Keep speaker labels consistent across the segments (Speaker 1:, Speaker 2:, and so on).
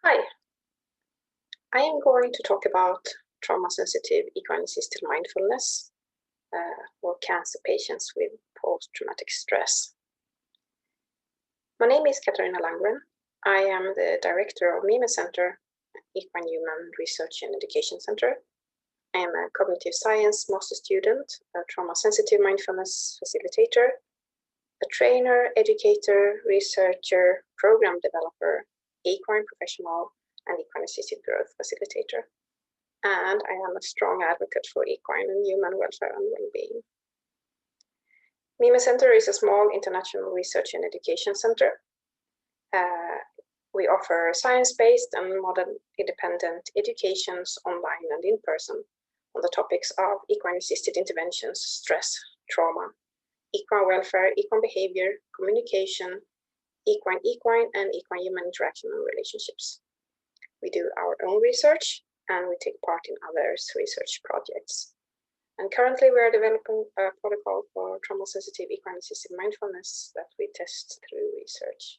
Speaker 1: Hi, I am going to talk about trauma-sensitive equine-assisted mindfulness for cancer patients with post-traumatic stress. My name is Katarina Landgren. I am the director of Mindfulness Center, Equine Human Research and Education Center. I am a cognitive science master student, a trauma-sensitive mindfulness facilitator, a trainer, educator, researcher, program developer, equine professional, and equine-assisted growth facilitator. And I am a strong advocate for equine and human welfare and well-being. Mindfulness Center is a small international research and education center. We offer science-based and modern independent educations online and in person on the topics of equine-assisted interventions, stress, trauma, equine welfare, equine behavior, communication, equine, and equine-human interaction and relationships. We do our own research and we take part in others' research projects. And currently we are developing a protocol for trauma-sensitive equine-assisted mindfulness that we test through research.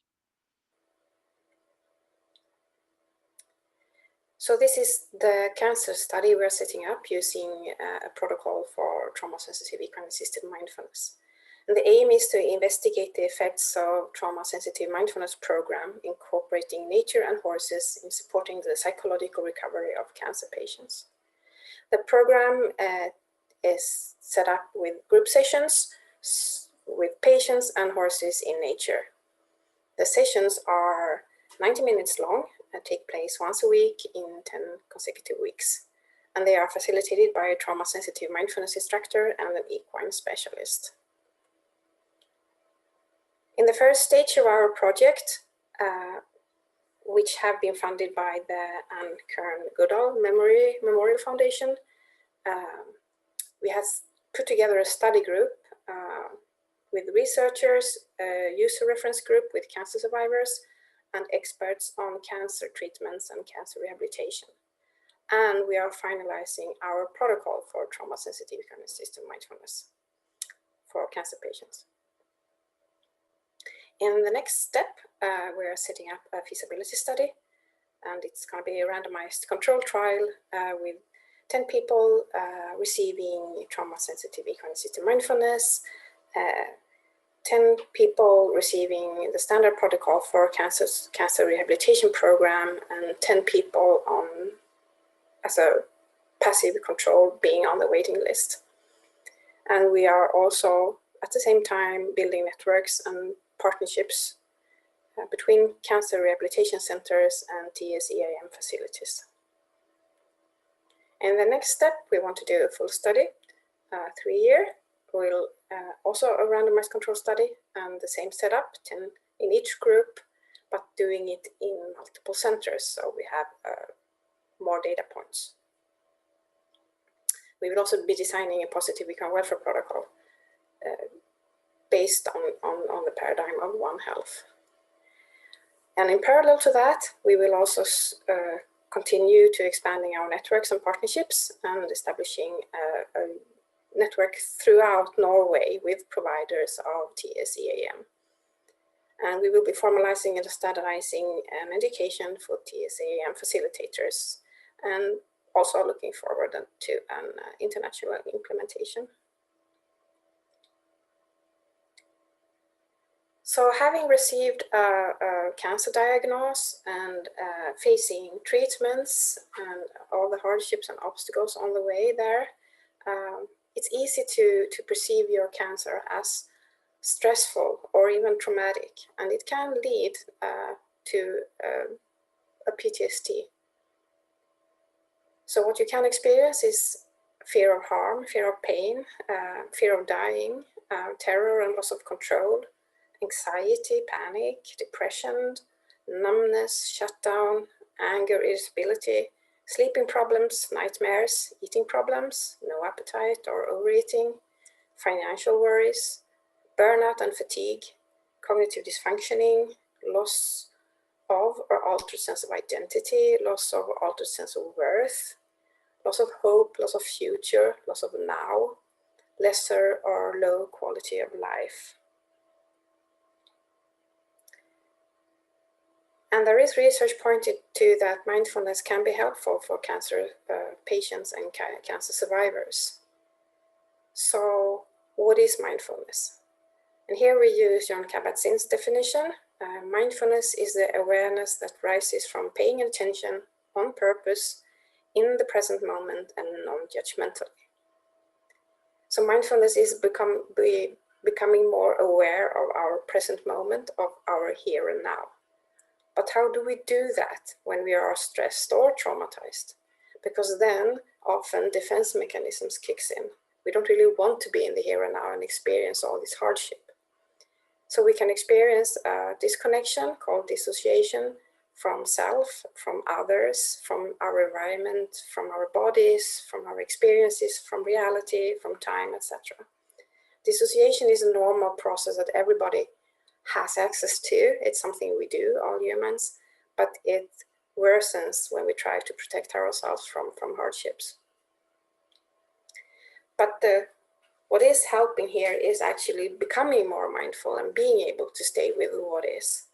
Speaker 1: So this is the cancer study we're setting up using a protocol for trauma-sensitive equine-assisted mindfulness. And the aim is to investigate the effects of trauma-sensitive mindfulness program, incorporating nature and horses in supporting the psychological recovery of cancer patients. The program is set up with group sessions with patients and horses in nature. The sessions are 90 minutes long and take place once a week in 10 consecutive weeks. And they are facilitated by a trauma-sensitive mindfulness instructor and an equine specialist. In the first stage of our project, which have been funded by the Anne Kern Goodall Memorial Foundation, we have put together a study group with researchers, a user reference group with cancer survivors, and experts on cancer treatments and cancer rehabilitation. And we are finalizing our protocol for trauma-sensitive equine-assisted mindfulness for cancer patients. In the next step, we are setting up a feasibility study, and it's going to be a randomized control trial with 10 people receiving trauma-sensitive equine-assisted mindfulness, 10 people receiving the standard protocol for cancer rehabilitation program, and 10 people on as a passive control being on the waiting list. And we are also at the same time building networks and partnerships between cancer rehabilitation centers and TS-EAM facilities. In the next step, we want to do a full study, 3-year. We'll also a randomized control study and the same setup, 10 in each group, but doing it in multiple centers, so we have more data points. We will also be designing a positive equine welfare protocol based on the paradigm of One Health. And in parallel to that, we will also continue to expanding our networks and partnerships and establishing a network throughout Norway with providers of TS-EAM. And we will be formalizing and standardizing an education for TS-EAM facilitators, and also looking forward to an international implementation. So having received a cancer diagnosis and facing treatments and all the hardships and obstacles on the way there, it's easy to perceive your cancer as stressful or even traumatic, and it can lead to a PTSD. So what you can experience is fear of harm, fear of pain, fear of dying, terror and loss of control, anxiety, panic, depression, numbness, shutdown, anger, irritability, sleeping problems, nightmares, eating problems, no appetite or overeating, financial worries, burnout and fatigue, cognitive dysfunctioning, loss of or altered sense of identity, loss of or altered sense of worth, loss of hope, loss of future, loss of now, lesser or low quality of life. And there is research pointed to that mindfulness can be helpful for cancer patients and cancer survivors. So what is mindfulness? And here we use Jon Kabat-Zinn's definition. Mindfulness is the awareness that rises from paying attention on purpose in the present moment and non-judgmentally. So mindfulness is becoming more aware of our present moment, of our here and now. But how do we do that when we are stressed or traumatized? Because then often defense mechanisms kicks in. We don't really want to be in the here and now and experience all this hardship. So we can experience a disconnection called dissociation from self, from others, from our environment, from our bodies, from our experiences, from reality, from time, etc. Dissociation is a normal process that everybody has access to. It's something we do, all humans, but it worsens when we try to protect ourselves from hardships. But what is helping here is actually becoming more mindful and being able to stay with what is.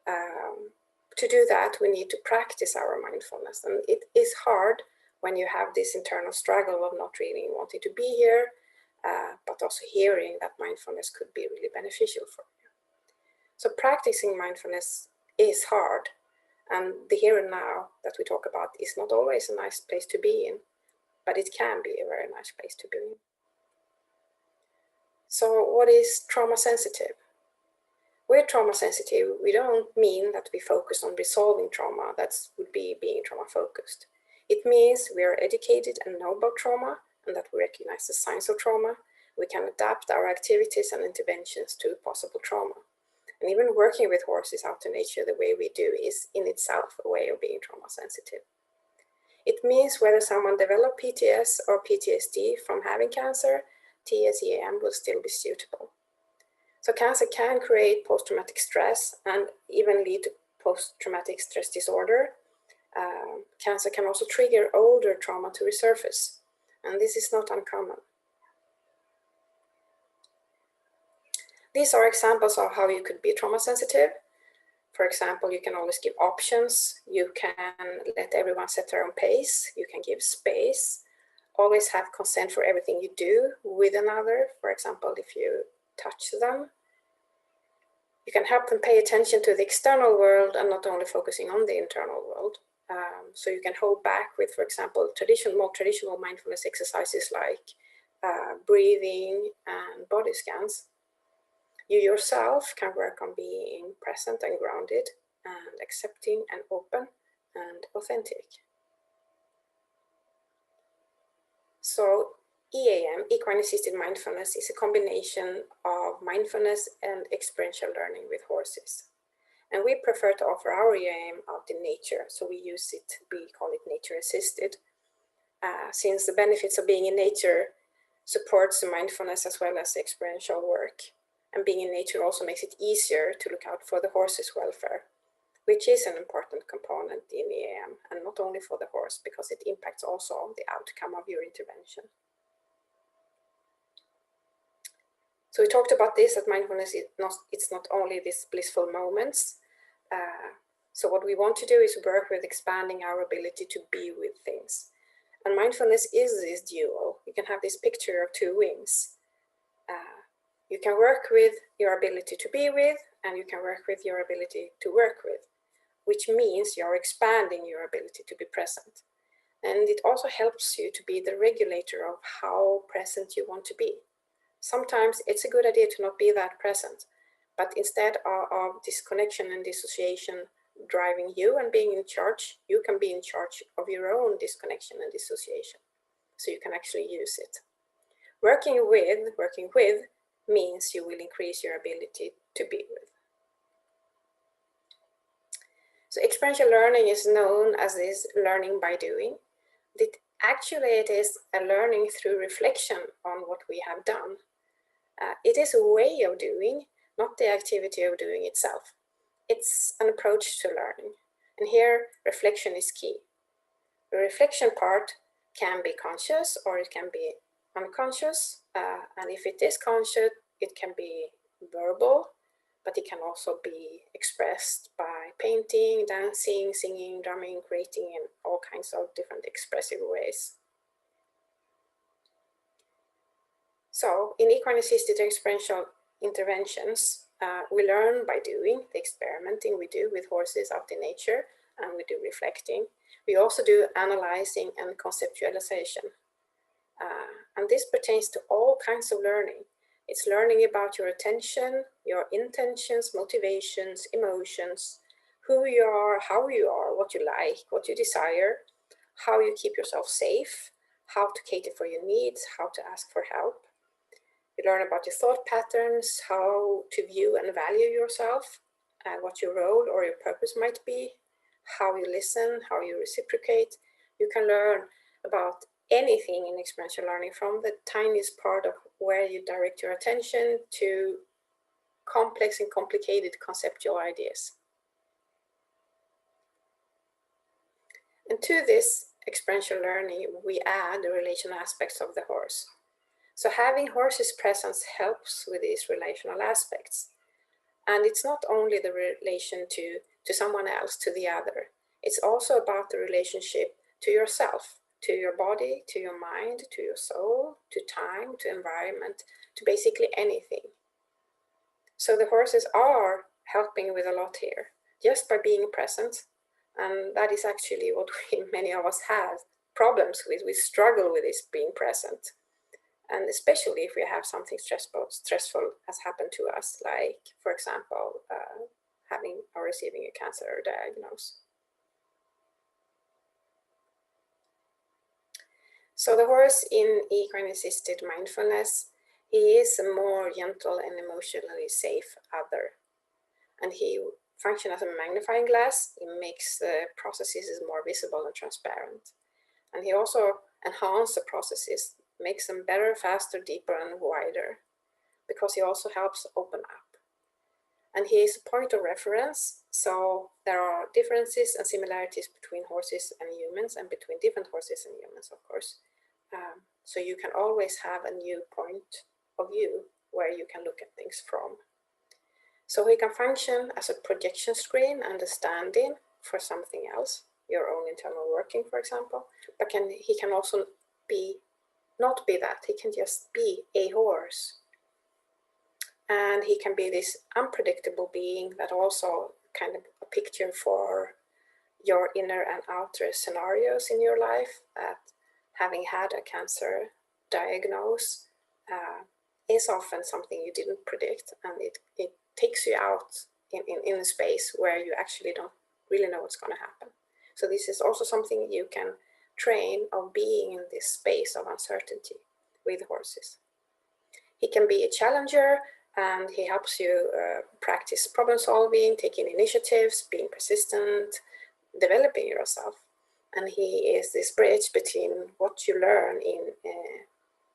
Speaker 1: To do that, we need to practice our mindfulness. And it is hard when you have this internal struggle of not really wanting to be here, but also hearing that mindfulness could be really beneficial for you. So practicing mindfulness is hard. And the here and now that we talk about is not always a nice place to be in, but it can be a very nice place to be in. So what is trauma sensitive? With trauma sensitive, we don't mean that we focus on resolving trauma. That would be being trauma focused. It means we are educated and know about trauma and that we recognize the signs of trauma. We can adapt our activities and interventions to possible trauma. And even working with horses out in nature the way we do is in itself a way of being trauma sensitive. It means whether someone develops PTS or PTSD from having cancer, TS-EAM will still be suitable. So cancer can create post-traumatic stress and even lead to post-traumatic stress disorder. Cancer can also trigger older trauma to resurface, and this is not uncommon. These are examples of how you could be trauma sensitive. For example, you can always give options. You can let everyone set their own pace. You can give space. Always have consent for everything you do with another. For example, if you touch them. You can help them pay attention to the external world and not only focusing on the internal world. So you can hold back with, for example, more traditional mindfulness exercises like breathing and body scans. You yourself can work on being present and grounded and accepting and open and authentic. So EAM, Equine Assisted Mindfulness, is a combination of mindfulness and experiential learning with horses. And we prefer to offer our EAM out in nature, so we call it nature assisted, since the benefits of being in nature supports the mindfulness as well as the experiential work. And being in nature also makes it easier to look out for the horse's welfare, which is an important component in EAM, and not only for the horse, because it impacts also the outcome of your intervention. So we talked about this, that mindfulness it's not only these blissful moments. So what we want to do is work with expanding our ability to be with things. And mindfulness is this dual. You can have this picture of two wings. You can work with your ability to be with, and you can work with your ability to work with, which means you're expanding your ability to be present. And it also helps you to be the regulator of how present you want to be. Sometimes it's a good idea to not be that present, but instead of disconnection and dissociation driving you and being in charge, you can be in charge of your own disconnection and dissociation. So you can actually use it. Working with means you will increase your ability to be with. So experiential learning is known as this learning by doing. It is a learning through reflection on what we have done. It is a way of doing, not the activity of doing itself. It's an approach to learning. And here, reflection is key. The reflection part can be conscious or it can be unconscious. And if it is conscious, it can be verbal, but it can also be expressed by painting, dancing, singing, drumming, creating in all kinds of different expressive ways. So in equine-assisted experiential interventions, we learn by doing the experimenting we do with horses out in nature, and we do reflecting. We also do analyzing and conceptualization. And this pertains to all kinds of learning. It's learning about your attention, your intentions, motivations, emotions, who you are, how you are, what you like, what you desire, how you keep yourself safe, how to cater for your needs, how to ask for help. You learn about your thought patterns, how to view and value yourself, what your role or your purpose might be, how you listen, how you reciprocate. You can learn about anything in experiential learning, from the tiniest part of where you direct your attention to complex and complicated conceptual ideas. And to this experiential learning, we add the relational aspects of the horse. So having horses presence helps with these relational aspects. And it's not only the relation to someone else, to the other. It's also about the relationship to yourself, to your body, to your mind, to your soul, to time, to environment, to basically anything. So the horses are helping with a lot here, just by being present. And that is actually what many of us have problems with. We struggle with this being present. And especially if we have something stressful has happened to us, like, for example, having or receiving a cancer diagnosis. So the horse in equine-assisted mindfulness, he is a more gentle and emotionally safe other. And he functions as a magnifying glass. He makes the processes more visible and transparent. And he also enhances the processes, makes them better, faster, deeper, and wider, because he also helps open up. And he is a point of reference, so there are differences and similarities between horses and humans, and between different horses and humans, of course. So you can always have a new point of view where you can look at things from. So he can function as a projection screen and a stand-in for something else, your own internal working, for example. But he can also not be that. He can just be a horse. And he can be this unpredictable being that also kind of a picture for your inner and outer scenarios in your life, that having had a cancer diagnosis is often something you didn't predict, and it takes you out in a space where you actually don't really know what's going to happen. So this is also something you can train, of being in this space of uncertainty with horses. He can be a challenger, and he helps you practice problem solving, taking initiatives, being persistent, developing yourself. And he is this bridge between what you learn in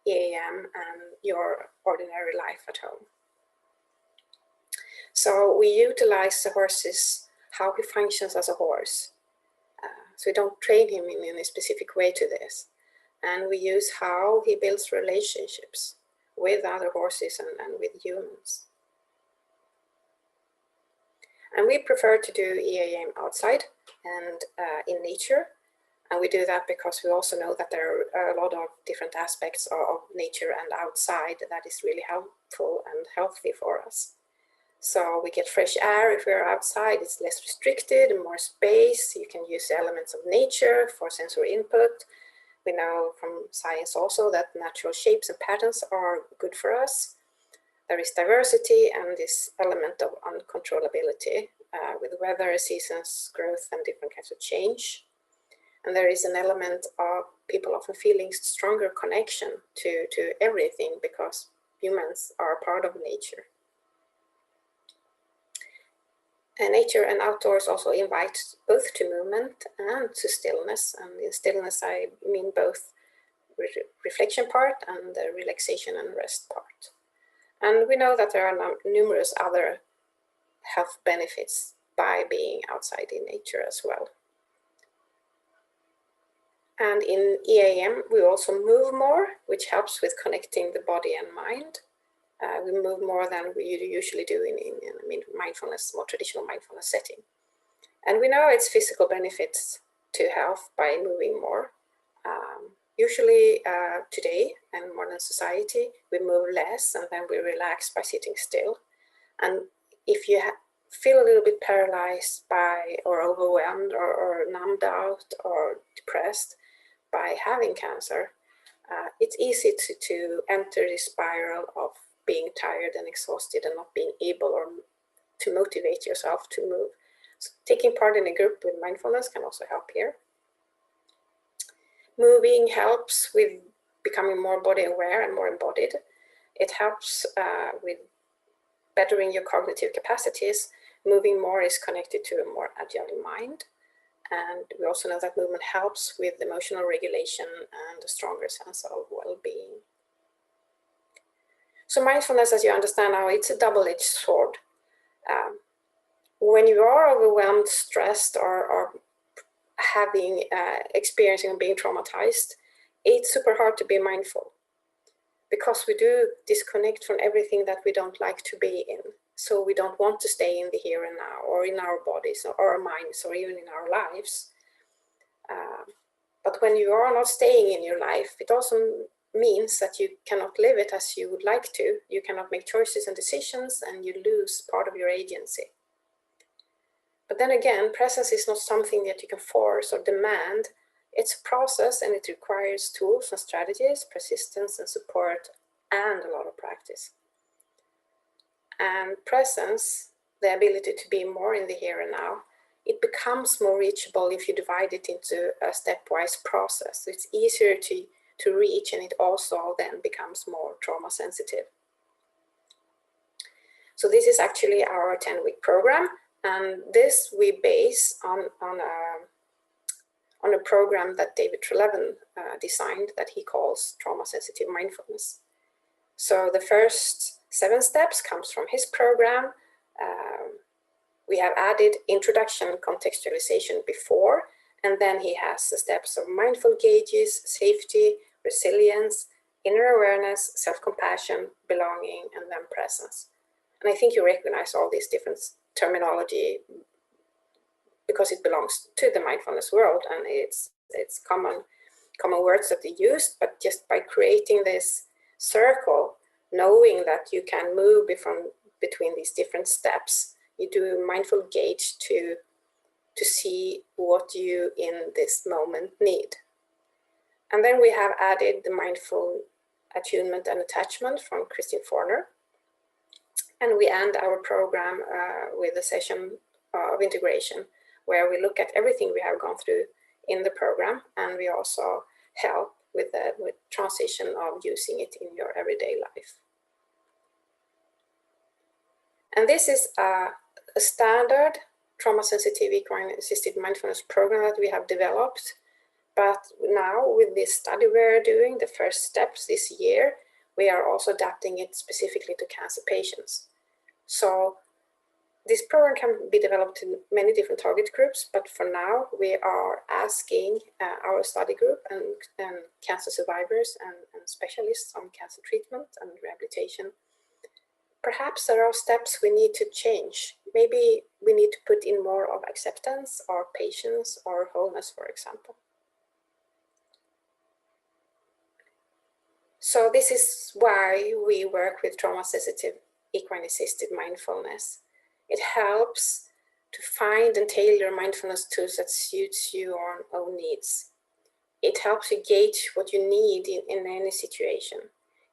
Speaker 1: EAM and your ordinary life at home. So we utilize the horses, how he functions as a horse. So we don't train him in any specific way to this. And we use how he builds relationships with other horses and with humans. And we prefer to do EAM outside and in nature. And we do that because we also know that there are a lot of different aspects of nature and outside that is really helpful and healthy for us. So we get fresh air if we're outside, it's less restricted, more space. You can use elements of nature for sensory input. We know from science also that natural shapes and patterns are good for us. There is diversity and this element of uncontrollability with weather, seasons, growth, and different kinds of change. And there is an element of people often feeling stronger connection to everything because humans are a part of nature. And nature and outdoors also invite both to movement and to stillness. And in stillness, I mean both reflection part and the relaxation and rest part. And we know that there are numerous other health benefits by being outside in nature as well. And in EAM, we also move more, which helps with connecting the body and mind. We move more than we usually do in mindfulness, more traditional mindfulness setting. And we know it's physical benefits to health by moving more. Usually today in modern society, we move less and then we relax by sitting still. And if you feel a little bit paralyzed by, or overwhelmed, or numbed out, or depressed by having cancer, it's easy to enter this spiral of being tired and exhausted and not being able or to motivate yourself to move. So taking part in a group with mindfulness can also help here. Moving helps with becoming more body aware and more embodied. It helps with bettering your cognitive capacities. Moving more is connected to a more agile mind. And we also know that movement helps with emotional regulation and a stronger sense of well-being. So mindfulness, as you understand now, it's a double-edged sword. When you are overwhelmed, stressed, or having experiencing and being traumatized, it's super hard to be mindful because we do disconnect from everything that we don't like to be in. So we don't want to stay in the here and now, or in our bodies, or our minds, or even in our lives. But when you are not staying in your life, it also means that you cannot live it as you would like to. You cannot make choices and decisions, and you lose part of your agency. But then again, presence is not something that you can force or demand. It's a process, and it requires tools and strategies, persistence and support, and a lot of practice. And presence, the ability to be more in the here and now, it becomes more reachable if you divide it into a stepwise process. So it's easier to reach, and it also then becomes more trauma sensitive. So this is actually our 10-week program. And this we base on a program that David Treleaven designed that he calls trauma-sensitive mindfulness. So the first 7 steps comes from his program. We have added introduction and contextualization before, and then he has the steps of mindful gauges, safety, resilience, inner awareness, self-compassion, belonging, and then presence. And I think you recognize all these different terminology because it belongs to the mindfulness world, and it's common words that they use. But just by creating this circle, knowing that you can move between these different steps, you do a mindful gauge to see what you in this moment need. And then we have added the mindful attunement and attachment from Christine Forner. And we end our program with a session of integration where we look at everything we have gone through in the program, and we also help with the transition of using it in your everyday life. And this is a standard trauma-sensitive equine-assisted mindfulness program that we have developed. But now with this study we're doing, the first steps this year, we are also adapting it specifically to cancer patients. So this program can be developed in many different target groups, but for now we are asking our study group and cancer survivors and specialists on cancer treatment and rehabilitation, perhaps there are steps we need to change. Maybe we need to put in more of acceptance or patience or wholeness, for example. So this is why we work with trauma-sensitive equine-assisted mindfulness. It helps to find and tailor mindfulness tools that suits your own needs. It helps you gauge what you need in any situation.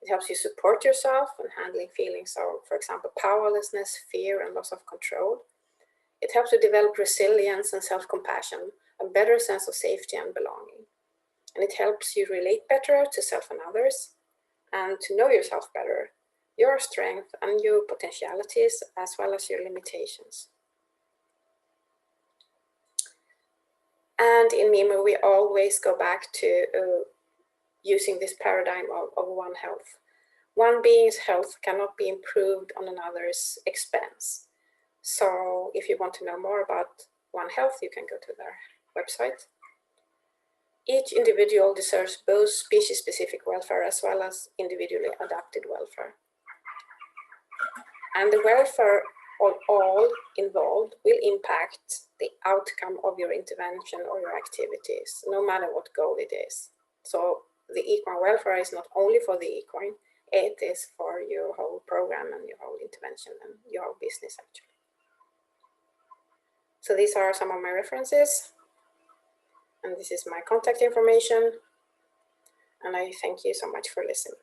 Speaker 1: It helps you support yourself in handling feelings of, for example, powerlessness, fear, and loss of control. It helps you develop resilience and self-compassion, a better sense of safety and belonging. And it helps you relate better to self and others, and to know yourself better, your strength and your potentialities, as well as your limitations. And in MIMO, we always go back to using this paradigm of one health. One being's health cannot be improved on another's expense. So if you want to know more about One Health, you can go to their website. Each individual deserves both species-specific welfare as well as individually adapted welfare. And the welfare of all involved will impact the outcome of your intervention or your activities, no matter what goal it is. So the equine welfare is not only for the equine, it is for your whole program and your whole intervention and your whole business, actually. So these are some of my references, and this is my contact information, and I thank you so much for listening.